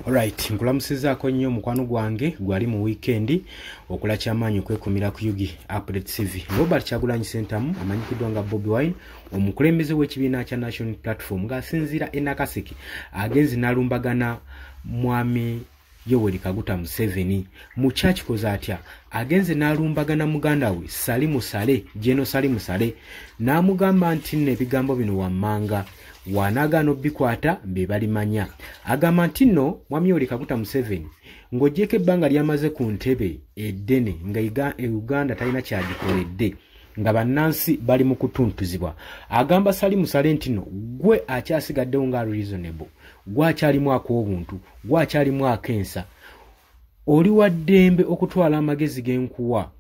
Alright, nkulamusizaako nnyo mukwano gwange gwali mu weekend okula kyamaanyi okwekumira ku Yugi Update TV. Robert Kyagulanyi Ssentamu amanyikiddwa nga Bobi Wine, omukulembeze w'ekibiina kya National Platform ng'asinziira e Nakaseke agenze n'alumbagana mwami Yoweri Kaguta Museveni. Mukyakikoze atya agenze n'alumbagana muganda we Salimu Sale, Jeno Salimu Sale, n'amugamba nti n'ebigambo bino wammanga wanagano bikwata mbe balimanya. Agamba nti nno mwami Yoweri Kaguta Museveni ng'ogyeko ebbanga lyamaze ku ntebe eddene nga Uganda talina kyagikoledde nga bannansi bali mu kutuntuzibwa. Agamba Salimu Sale nti nno gwe akyasigaddewo nga reasonable, gwe akyalimu ak'obuntu, gwe akyalimu akensa, oli wa ddembe okutwala amagezi g'enkuwa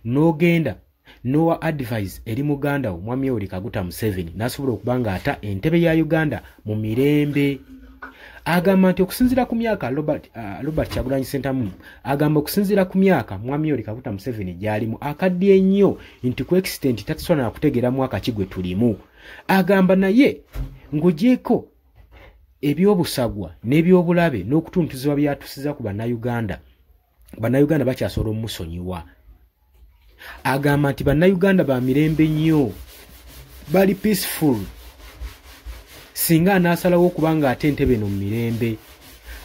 n'ogenda nowa advice eri muganda wo mwami Yoweri Kaguta Museveni nasobola okubanga ata entebe ya Uganda mu mirembe. Agamba nti okusinzira ku myaka Robert Kyagulanyi Ssentamu agamba okusinzira ku myaka mwami Yoweri Kaguta Museveni gyalimu akaddiye nnyo nti ku extent tasobola kutegeeramu akaki gwe tulimu. Agamba naye ng'ogyeko ebyobusagwa n'ebyobulabe n'okutuntuzibwa byatusiza ku bannayuganda bakyasobola omusonyiwa. Agamba nti bannayuganda ba mirembe nnyo, bali peaceful singa anaasalawo okubanga ate entebe no mu mirembe.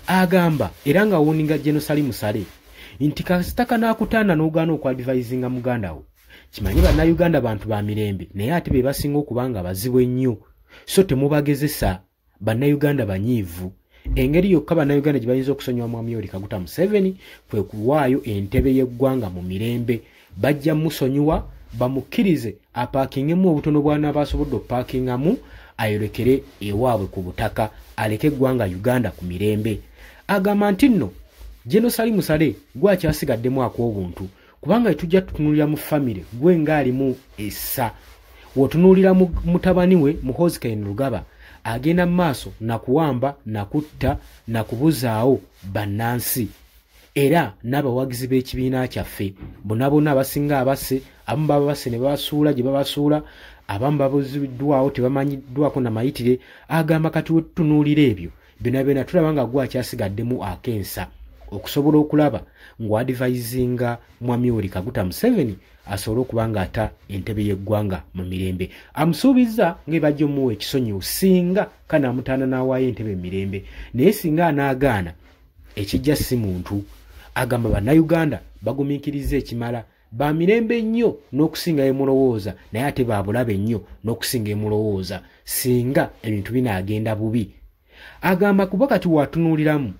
Agamba era nga woninga Jeno Salimu Sale nti kasitaka n'akutaana n'ogaana okwadvisinga muganda wo, kimanyi bannayuganda bantu ba mirembe naye ate be basinga okubanga bazibu ennyo, so temubagezesa. Bannayuganda banyiivu. Engeri yokka bannayuganda gye bayinza okusonyiwa mwami Yoweri Kaguta Museveni kwe kuwaayo entebe y'eggwanga mu mirembe. Bajja musonyiwa bamukkirize apaakingemu obutono bwana basobodde opaakingamu ayolekere ewaabwe ku butaka aleke eggwanga Uganda ku mirembe. Agamba nti nno Jeno Salimu Sale gwe akyasigaddemu ak'obuntu kubanga tujja tutunuulira mu famire gwe ng'alimu essa. Wotunuulira mutabani we Muhoozi Kainerugaba agenda mu maaso na kuwamba na kutta na kubuzaawo bannansi era n'abawagizi b'ekibiina kyaffe bonna abasinga abase abamu baba base ne babasuula gye babasuula, abamu babuziddwawo tebamanyiddwako na mayitire. Agamba kati wetutunuulira ebyo byonna tulaba nga gwe akyasigaddemu akensa okusobola okulaba ng'advisinga mwami Yoweri Kaguta Museveni asobole okubanga ata entebe y'eggwanga mu mirembe. Amusuubiza ng'ebajja omuwa ekisonyiwo singa kanamutaana n'awaayo entebe mu mirembe, naye singa anaagaana ekijja si muntu. Agamba bannayuganda bagumiikiriza ekimala, ba mirembe nnyo n'okusinga emulowooza naye ate babulabe nnyo n'okusinga emulowooza singa ebintu binaagenda bubi. Agamba kuba kati watunuuliramu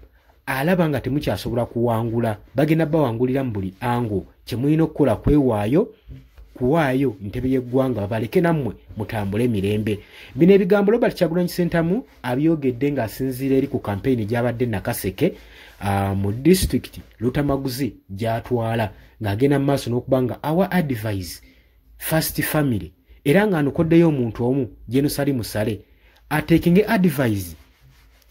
alaba nga temukyasobola kuwangula, bagenda bawangulira mu buli ango. Kyemulina okukola kuwaayo ntebe y'eggwanga babaleke nammwe mutambule mirembe. Bino ebigambo Robert Kyagulanyi Ssentamu abyogedde ng'asinziira eri ku kampeyini gy'abadde Nakaseke mu district Lutamaguzi gy'atwala ng'agenda mu maaso n'okubanga awa advice first family era ng'anukoddeyo omuntu omu Jeno Salimu Sale ateekinge advice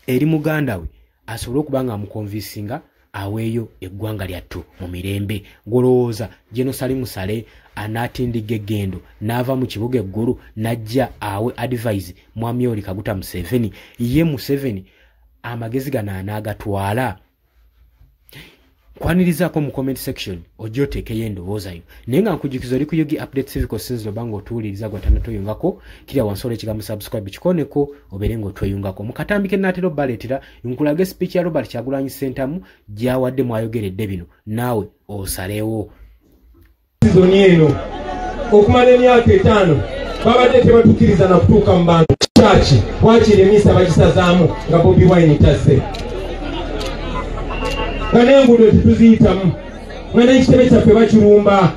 eri muganda we asobole okubanga amukonvinsinga aweeyo eggwanga lyattu mu mirembe. Golowooza Jeno Salimu Sale anaatindiga eggendo n'ava mu kibuga eggulu n'ajja awe advice mwami Yoweri Kaguta Museveni, ye Museveni amagezi gano anaagatwala? Kwanirizaako mu comment section ojja oteekeyo endowooza yo. Naye nga nkujukiza oli ku Yugi Update TV kosinzira obanga otuwuliriza gwatana toyungako kiri wansi w'ekigambo subscribe kikoneko obeere ng'otweyungako. Mu katambi ke nnaatera obbaleetera nkulage speech ya Robert Kyagulanyi Ssentamu gy'awadde mwayogeredde bino naawe osaleewo. Sizoni eno okumala emyaka 5 babadde tebatukkiriza na kutuuka mu bantu kyaki wakiri emisa bagisazaamu nga Bobi Wine tasse nga n'enguudo tetuziyitamu nga n'ekitebe kyaffe bakirumba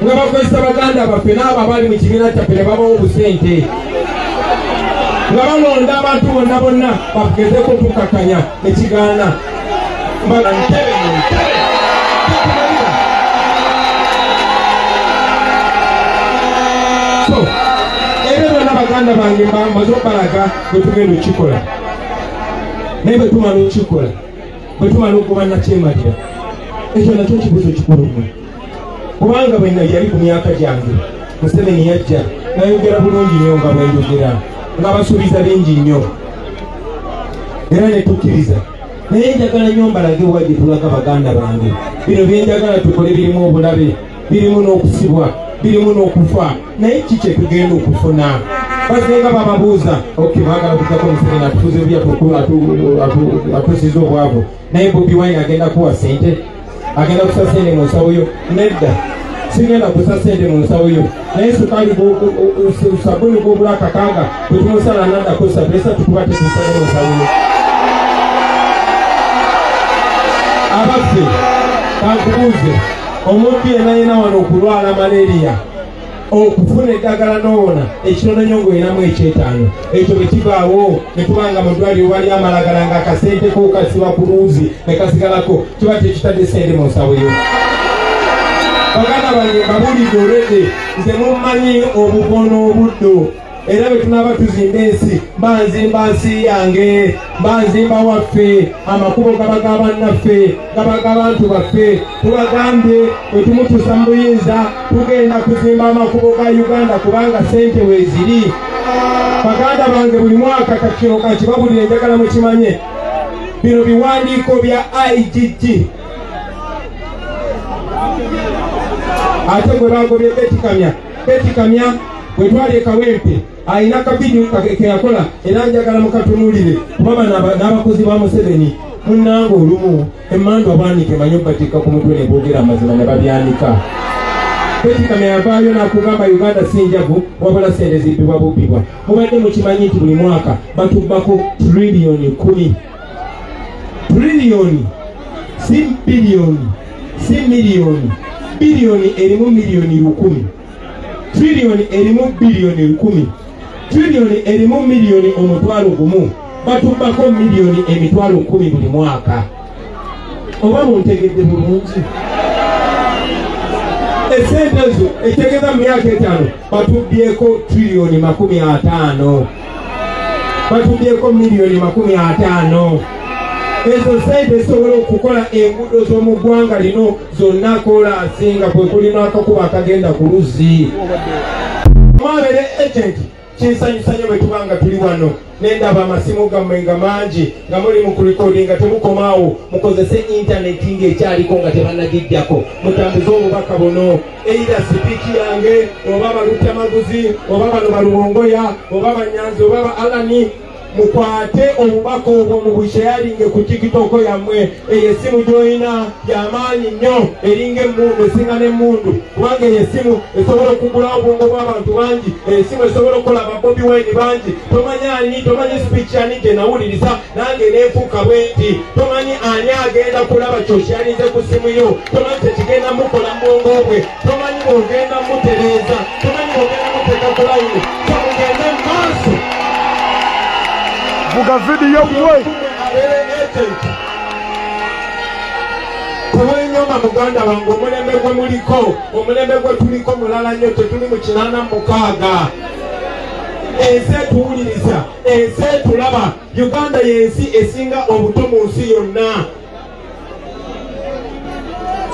nga bakozesa baganda baffe n'abo abali mu kibiina kyaffe ne babawo obusente nga balonda abantu bonna bagezeko tukakanya ekigaana so era byonna baganda bange mbamaze okubalaga bwe tugenda okikola naye bwe tumala okikola bwe tumala okuba nakyemalira ekyo nakyo kibuzo kikulu nnyo kubanga bwe yali ku myaka gyange Museveni yajja nayogera bulungi nnyo nga bwenjogera nga basuubiza bingi nnyo era ne tukkiriza naye njagala nnyo mbalage wa gye tulaga baganda bange. Bino bye njagala tukole birimu obulabe, birimu n'okusibwa, birimu n'okufa, naye ki kye tugenda okufuna? Bazenga bababuuza baagala okujjako Museveni atufuze ebi atusiza obwavu, naye Bobi Wine agenda kuwa ssente, agenda kusa ssente mu nsawo yo? Nedda, sigenda kusa ssente mu nsawo yo. Naye sukaali sabuni gw'obulaka kaaga bwe tumusala naddako sabesa tukuba tetusale mu nsawo yo. Abaffe kankubuuze, omuntu yenna wano okulwala malaria okufuna eddagala n'owona ekitono nnyo ng'oyinamu ekyetaano, ekyo bwe kivaawo ne tubanga mu ddwaliro wali amalagala ng'akasenteko kasiba ku luuzi ne kasigalako, kiba tekitadde ssente mu nsawo yo. Baganda bange mbabuulidde olwedde, nze mummanyi obukono obuddo, era bwe tunaaba tuzimba ensi banzimba nsi yange, banzimba waffe, amakubo gaba g'abannaffe, gaba g'abantu baffe. Tubagambye bwe tumutuusa mu buyinza tugenda kuzimba amakubo ga Uganda kubanga ssente weeziri. Baganda bange buli mwaka kakino kakibabulire njagala mukimanye, bino biwandiiko bya IGG ate gwe bagobye Betty Kamya bwe twali e Kawempe ayina akavidiyo ke yakola era njagala mukatunuulire kuba n'abakozi ba Museveni munnanga olumu emmandwa bwanike manyi obbatika ku mutwe ne boogera amazima ne babyanika. Betty Kamya yavaayo n'akugamba Uganda si njavu wabula ssente zibbibwa bubbibwa. Mubadde mukimanyi nti buli mwaka batubbako triliyoni 10. Triliyoni si biliyoni, si miliyoni. Biliyoni erimu miliyoni 10. Triliyoni erimu biliyoni 10. Triliyoni erimu miliyoni omutwalo gumu. Batubbako miliyoni emitwalo 10 buli mwaka. Oba muntegedde bulungi? Esente ezo etegeeza mu myaka 5 batubbyeko triliyoni 50. Batubbyeko miliyoni 50. Ezo ssente zisobola okukola enguudo z'omu ggwanga lino zonna koolasinga kwe kulina akakuba akagenda ku luzzi. Mwabere agent kinsanyusa nnyo bwe tuba nga tuli wano nendaba amasimu gammwe nga mangi nga muli mu kulikodi nga temukomaawo mukozese intaneti ng'ekyaliko nga tebannagijjako mutambuze obubaka buno eira sipiiki yange oba baluttamaguzi oba bano baluwongoya oba banyanzi oba ba alani mukwate obubaka obwo mu bushayalinge ku tikitoko yammwe. Eyo essimu gy'olina y'amaanyi nnyo eringa emmundu esinga n'emmundu kubanga eyo essimu esobola okugula obwongo bw'abantu bangi. Eyo essimu esobola okukola aba Bobi Wine bangi. Tomanyi ani, tomanyi speech ani gye nawuliriza nange neefuuka bwe nti tomanyi ani agenda kulaba kyoshalinze ku ssimu yo. Tomanyi tekigenda mukola mu bwongo bwe. Tomanyi bw'ogenda mutereeza. Tomanyi bw'ogenda muteeka ku layini. Tomugende mu maaso. Vuga video mwe. Kuwenyoma muganda wangu omulembe gwe muliko, omulembe gwe tuliko mulala nnyo tetuli mu 86. Ensi etuwuliriza, ensi etulaba. Uganda y'ensi esinga obuto mu nsi yonna.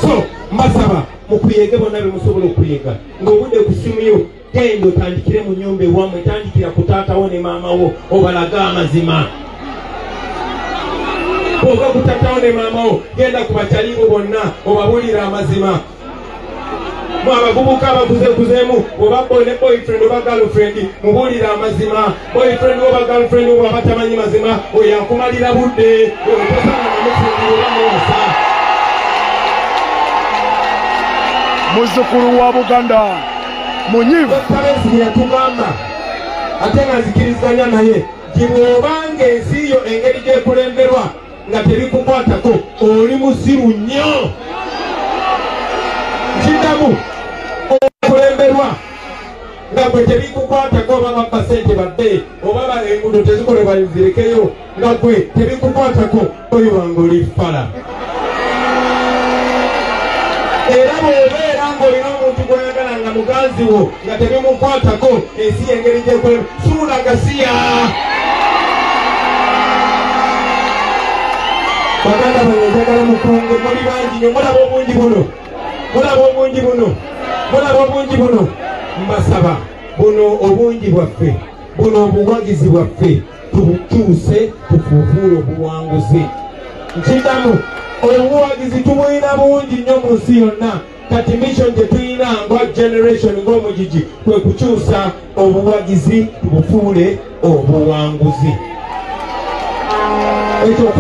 So mbasaba mukuyege bonna be musobola okuyega ng'obudde ku ssimu yo genda otandikire mu nnyumba ewammwe, tandikira ku taatawo ne maamawo obalaga amazima. Bw'ova ku taatawo ne maamawo genda ku bakyalibo bonna obabuulira amazima. Mu abavubuka abakuzeekuzeemu oba boy ne boyfriend oba girlfriend mubuulira amazima. Boyfriend oba girlfriend oba abatamanyi mazima oyo akumalira budde otosana namufundira oba muwasa. Muzzukulu wa Buganda munyivu Dr. yatugamba ate nga nzikiriziganya naye gibwobanga ensi yo engeri gyekulemberwa nga tebikukwatako oli musiru nnyo. Kidamu okulemberwa nga gwe tebikukwatako oba babba ssente badde oba enguudo tezikolebwa zirekeyo nga gwe tebikukwatako oyo wange oli fala. Era bw'obeera ng'olina omuntu gw'oyagala nga muganzi wo nga tebimukwatako ensi engeri gyekolema suula gasiya. Baganda bange njagala mukungu muli bangi nnyo mulaba obungi buno, mulaba obungi buno, mulaba obungi buno. Mbasaba buno obungi bwaffe, buno obuwagizi bwaffe tubukyuse tufuufuule obuwanguzi. nkidamu obuwagizi tubulina bungi nnyo mu nsi yonna kati mission gye tulina ngwa generation ng'omugigi kwe kukyusa obuwagizi tubufuule obuwanguzi ekyo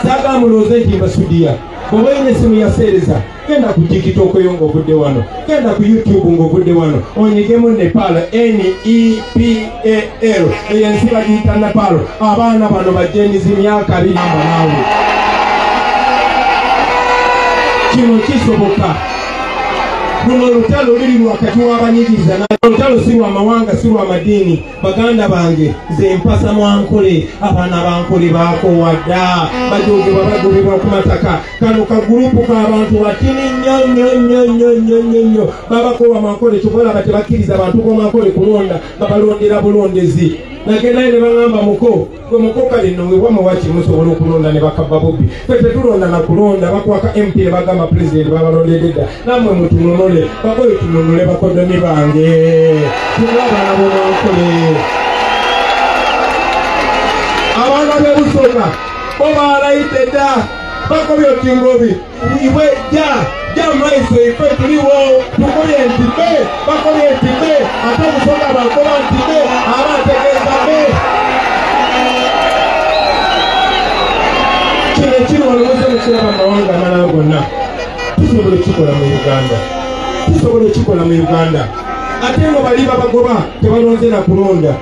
saagala mulowooze nti mbasudiya bw'oba olina essimu yaseereza genda ku TikTok yo ng'ovudde wano genda ku YouTube ng'ovudde wano onyigemu Nepal NEPAL eyo ensi bagiyita Nepal abaana bano bajenizi myaka 2 naawe kino kisoboka luno olutalo luli lwakati w'abanyigiriza olutalo si lwa mawanga si lwa madiini baganda bange nze mpasa mwankole abaana bankole baakowadda bajogebwa bagobebwa ku mataka kano kagurupu k'abantu batini nnyo babakowa mwankole kyobalaba tebakkiriza abantu b'omwankole kulonda babalondera bulondezi nagendayo ne baŋŋamba muko gwe muko kale nno we wamuwaki musobola okulonda ne bakabba bobbi fe tetulonda na kulonda bakwaka MP ne bagamba pulezidenti babalondedde dda nammwe mutununule bakoye tununule bakodomi bange tuna abaana b'omwankole abaana b'ebusonga bo baalayidde dda bakobye otingobi ibwe jja maiso ife tuliwo tukoye ntibe bakoye ntibe ate omusonga bakoba ntibe aba ategeeza be kino walimuze mukiraba mawanga amalala gonna tusobola okikola mu Uganda ate ngo bali babagoba tebalonze na kulonda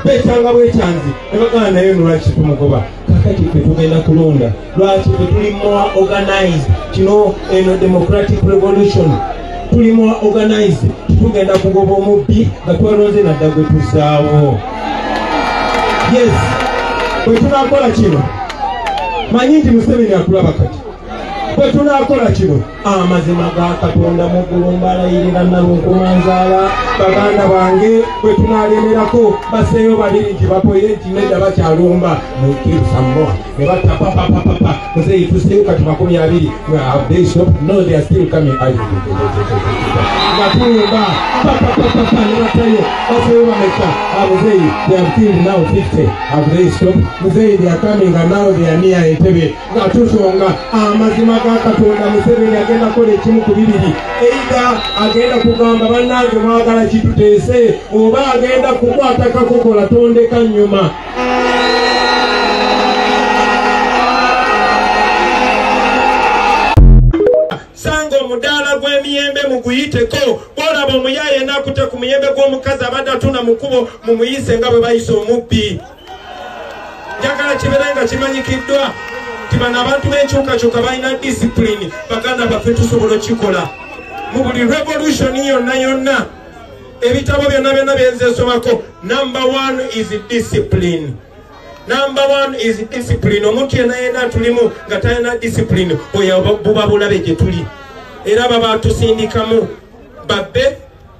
bekyanga bwekyanzi ne bagana naye nolwaki tumugoba kakati ffe tugenda kulonda lwaki ffe tuli more organized kino eno democratic revolution tuli more organized tugenda kugoba omubbi nga twalonze nadda gwe tuzaawo yes bwe tunakola kino manyi nti Museveni akulaba kati bwe tunakola kino amazima ga Katonda muggulu mbalayirira nalunkumanzaala baganda bange bwe tunalemerako baseeyo babiri nti bapoye nti nedda bakyalumba nukirusammoa ne batapapapapa muzeeyi tuseeyo kati 20 they stop no they are still coming nga tulumba papapapapa ne batayo baseeyo bameka muzeeyi they have killed now 50 have they stop muzeeyi they are coming and now they are near Entebbe nga tusonga amazima ga Katonda Museveni agenda kola ekimu ku bibiri eida agenda kugamba bannange mwagala kituteese oba agenda kukwata kakokola tondeka nnyuma sanga omudaala gw'emiyembe muguyiteko bwolaba omuyaye nakute ku muyembe gw'omukazi abadde atuna mukubo mumuyise nga bwe bayise omubbi njagala kibeere nga kimanyikiddwa tibana abantu b'enkyukakyuka balina discipline baganda baffe tusobola okikola mu buli revolution yonna ebitabo byonna byenze nsomako number 1 is discipline. Number 1 is discipline. Omuntu yenna tulimu nga talina discipline oyo buba bulabe gye tuli era baba tusindikamu babbe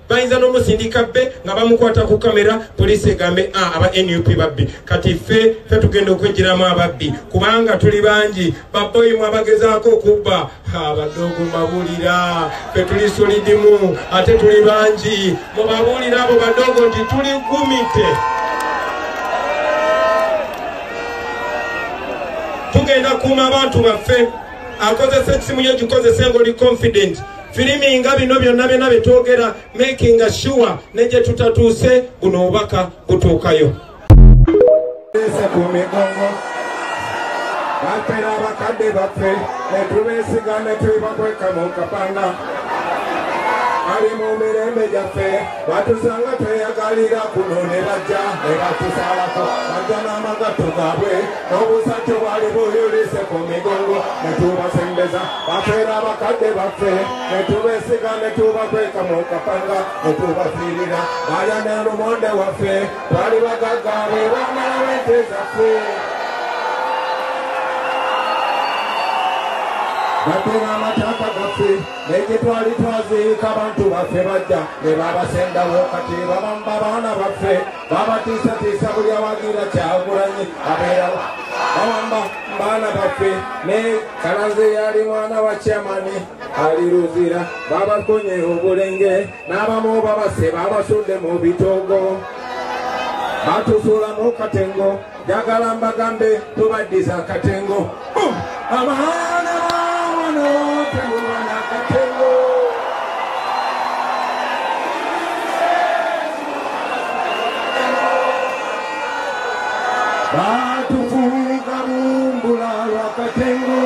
bayinza n'omusindika bbe nga bamukwata ku kamera poliisi egambe aba NUP babbi kati ffe tugenda okwegiramu ababbi kubanga tuli bangi baboyimu abagezaako okubba abadogo mabulira ffe tuli solidimu ate tuli bangi mubabuulira abo badogo nti tuli gumite tugenda kuuma abantu baffe akozesa ekimu yo gikozese ng'oli confident filimi nga bino byonna betwogera making sure negye tutatuuse buno obubaka butuukayo batera abakadde baffe netubeesiga netubakweka mu kapanga ali mu mirembe gyaffe batusanga tweyagalira kuno ne bajja ne batusalako bajja n'amagato gaabwe n'obusakyo bwali buyulise ku migongo netubasembeza batera abakadde baffe netubeesiga netubakweka mu kapanga netubafiirira balya ne lumonde waffe bali bagaggaabwe bamala wente zaffe batera amataka gaffe negye twali twaziika abantu baffe bajja ne babasendawo kati babamba baana baffe babatiisatiisa buli awagira Kyagulanyi abeerawo bawamba baana baffe ne kalaze yali mwana wa Kyamani ali Luzira babakonye obulenge n'abamu babase babasudde mu bitoogo batusuula mu katengo njagala mbagambe tubaddiza akatengo abaana bawano tebubana akatengo batufuuka mumbula lwakatengo